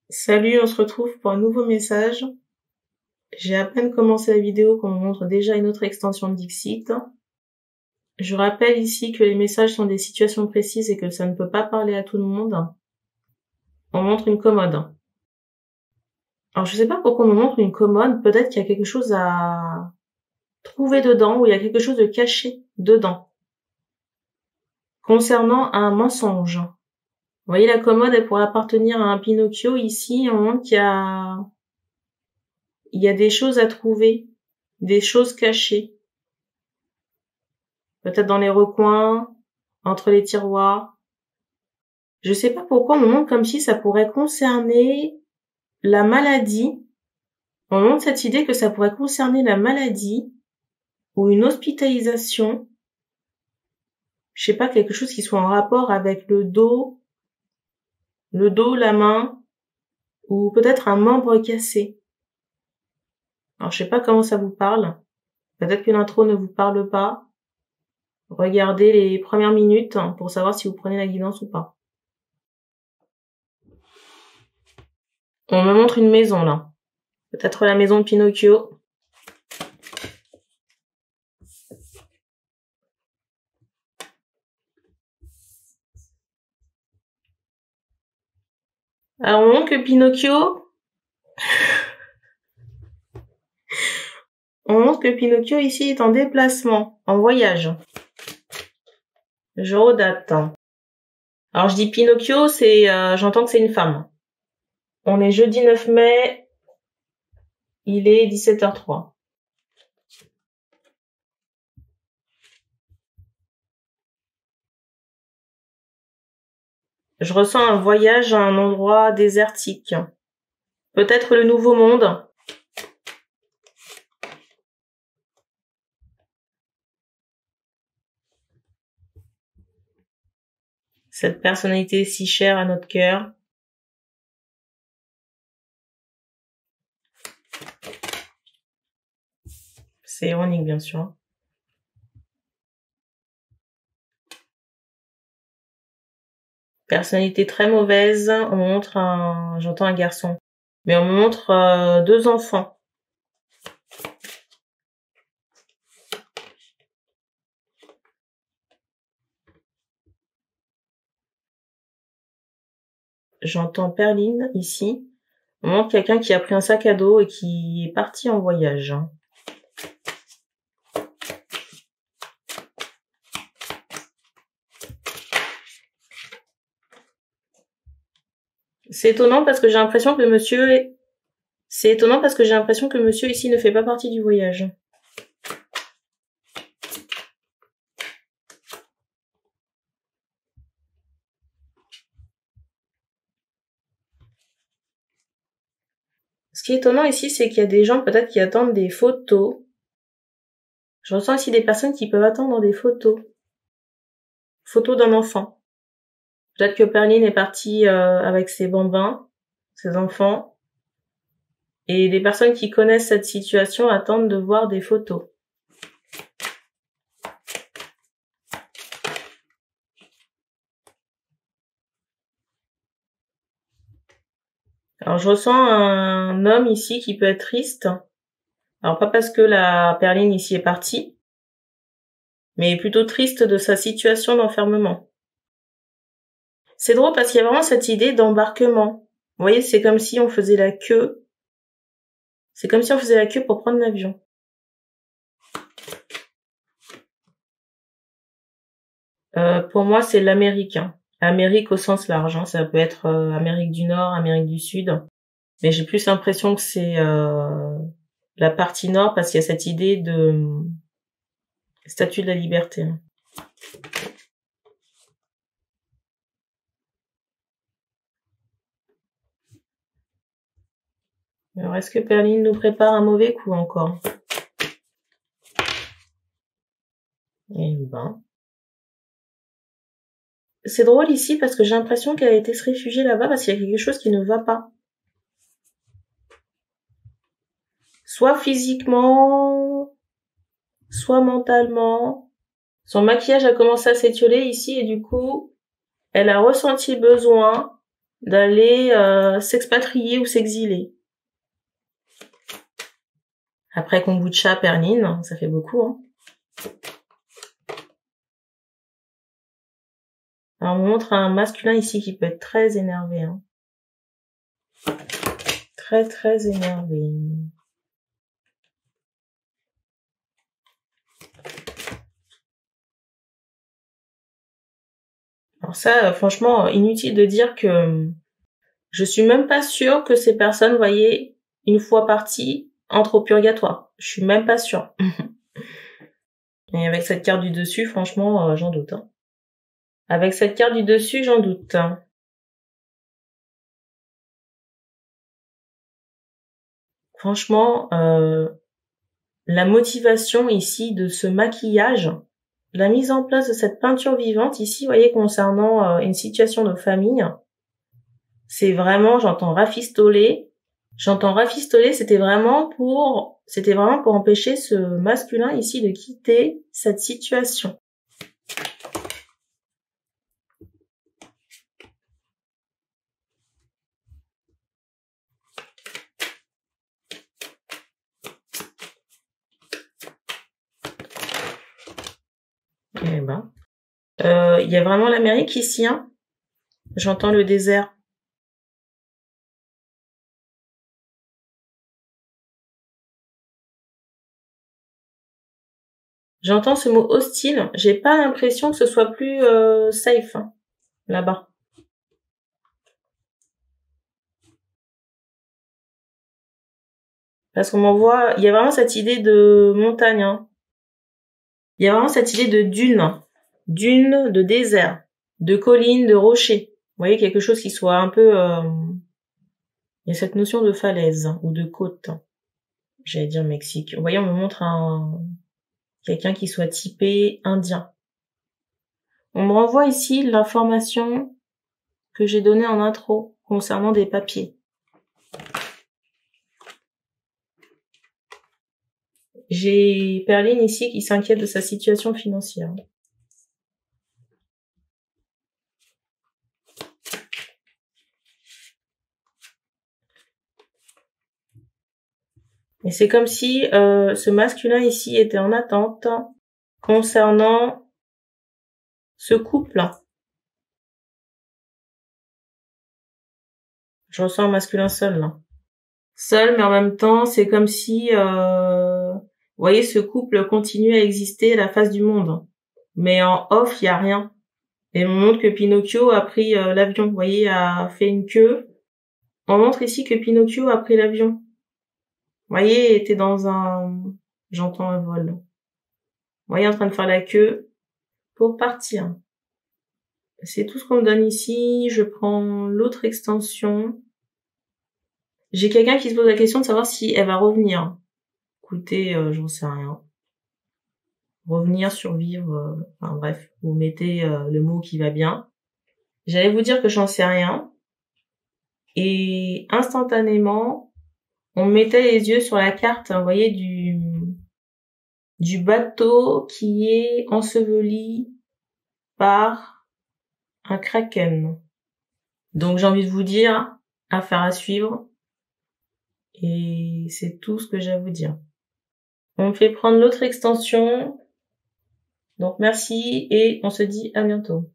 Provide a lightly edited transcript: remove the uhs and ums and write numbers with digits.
Salut, on se retrouve pour un nouveau message. J'ai à peine commencé la vidéo qu'on me montre déjà une autre extension de Dixit. Je rappelle ici que les messages sont des situations précises et que ça ne peut pas parler à tout le monde. On montre une commode. Alors je sais pas pourquoi on me montre une commode, peut-être qu'il y a quelque chose à trouver dedans ou il y a quelque chose de caché dedans. Concernant un mensonge. Vous voyez la commode, elle pourrait appartenir à un Pinocchio. Ici, on montre qu'il y a des choses à trouver, des choses cachées. Peut-être dans les recoins, entre les tiroirs. Je sais pas pourquoi on me montre comme si ça pourrait concerner la maladie. On me montre cette idée que ça pourrait concerner la maladie ou une hospitalisation. Je sais pas, quelque chose qui soit en rapport avec le dos, la main, ou peut-être un membre cassé. Alors je sais pas comment ça vous parle. Peut-être que l'intro ne vous parle pas. Regardez les premières minutes pour savoir si vous prenez la guidance ou pas. On me montre une maison là. Peut-être la maison de Pinocchio. Alors on montre que Pinocchio ici est en déplacement, en voyage. Je redate. Alors je dis Pinocchio, j'entends que c'est une femme. On est jeudi 9 mai, il est 17h03. Je ressens un voyage à un endroit désertique. Peut-être le Nouveau Monde. Cette personnalité si chère à notre cœur. C'est ironique, bien sûr. Personnalité très mauvaise. On montre j'entends un garçon. Mais on me montre 2 enfants. J'entends Perline ici. On montre quelqu'un qui a pris un sac à dos et qui est parti en voyage. C'est étonnant parce que j'ai l'impression que monsieur ici ne fait pas partie du voyage. Ce qui est étonnant ici, c'est qu'il y a des gens peut-être qui attendent des photos. Je ressens ici des personnes qui peuvent attendre des photos. Photos d'un enfant. Peut-être que Perline est partie avec ses bambins, ses enfants. Et les personnes qui connaissent cette situation attendent de voir des photos. Alors je ressens un homme ici qui peut être triste. Alors pas parce que la Perline ici est partie, mais plutôt triste de sa situation d'enfermement. C'est drôle parce qu'il y a vraiment cette idée d'embarquement. Vous voyez, c'est comme si on faisait la queue. C'est comme si on faisait la queue pour prendre l'avion. Pour moi, c'est l'américain. Amérique au sens large. Hein. Ça peut être Amérique du Nord, Amérique du Sud. Mais j'ai plus l'impression que c'est la partie nord parce qu'il y a cette idée de statue de la liberté. Alors, est-ce que Perline nous prépare un mauvais coup encore? Eh ben. C'est drôle ici parce que j'ai l'impression qu'elle a été se réfugier là-bas parce qu'il y a quelque chose qui ne va pas. Soit physiquement, soit mentalement. Son maquillage a commencé à s'étioler ici et du coup, elle a ressenti le besoin d'aller s'expatrier ou s'exiler. Après kombucha, perline, ça fait beaucoup, hein. Alors, on montre un masculin ici qui peut être très énervé, hein. Très, très énervé. Alors ça, franchement, inutile de dire que je suis même pas sûre que ces personnes, vous voyez, une fois parties, entrent au purgatoire. Je suis même pas sûre. Et avec cette carte du dessus, franchement, j'en doute, hein. Avec cette carte du dessus, j'en doute. Franchement, la motivation ici de ce maquillage, la mise en place de cette peinture vivante ici, vous voyez, concernant une situation de famille, c'est vraiment, j'entends rafistoler, c'était vraiment pour empêcher ce masculin ici de quitter cette situation. Eh ben, il y a vraiment l'Amérique ici, hein. J'entends le désert. J'entends ce mot hostile. J'ai pas l'impression que ce soit plus safe, hein, là-bas. Parce qu'on m'envoie, il y a vraiment cette idée de montagne, hein. Il y a vraiment cette idée de dune, de désert, de collines, de rochers. Vous voyez, quelque chose qui soit un peu... il y a cette notion de falaise ou de côte. J'allais dire Mexique. Vous voyez, on me montre quelqu'un qui soit typé indien. On me renvoie ici l'information que j'ai donnée en intro concernant des papiers. J'ai Perline ici qui s'inquiète de sa situation financière. Et c'est comme si ce masculin ici était en attente concernant ce couple. Je ressens un masculin seul, là. Seul, mais en même temps, c'est comme si, vous voyez, ce couple continue à exister à la face du monde. Mais en off, il y a rien. Et on montre que Pinocchio a pris l'avion, vous voyez, a fait une queue. On montre ici que Pinocchio a pris l'avion. Vous voyez, était dans un... J'entends un vol. Vous voyez, en train de faire la queue pour partir. C'est tout ce qu'on me donne ici. Je prends l'autre extension. J'ai quelqu'un qui se pose la question de savoir si elle va revenir. Écoutez, j'en sais rien. Revenir, survivre, enfin bref, vous mettez le mot qui va bien. J'allais vous dire que j'en sais rien. Et instantanément, on mettait les yeux sur la carte, vous voyez, du bateau qui est enseveli par un kraken. Donc j'ai envie de vous dire, affaire à suivre. Et c'est tout ce que j'ai à vous dire. On me fait prendre l'autre extension. Donc merci et on se dit à bientôt.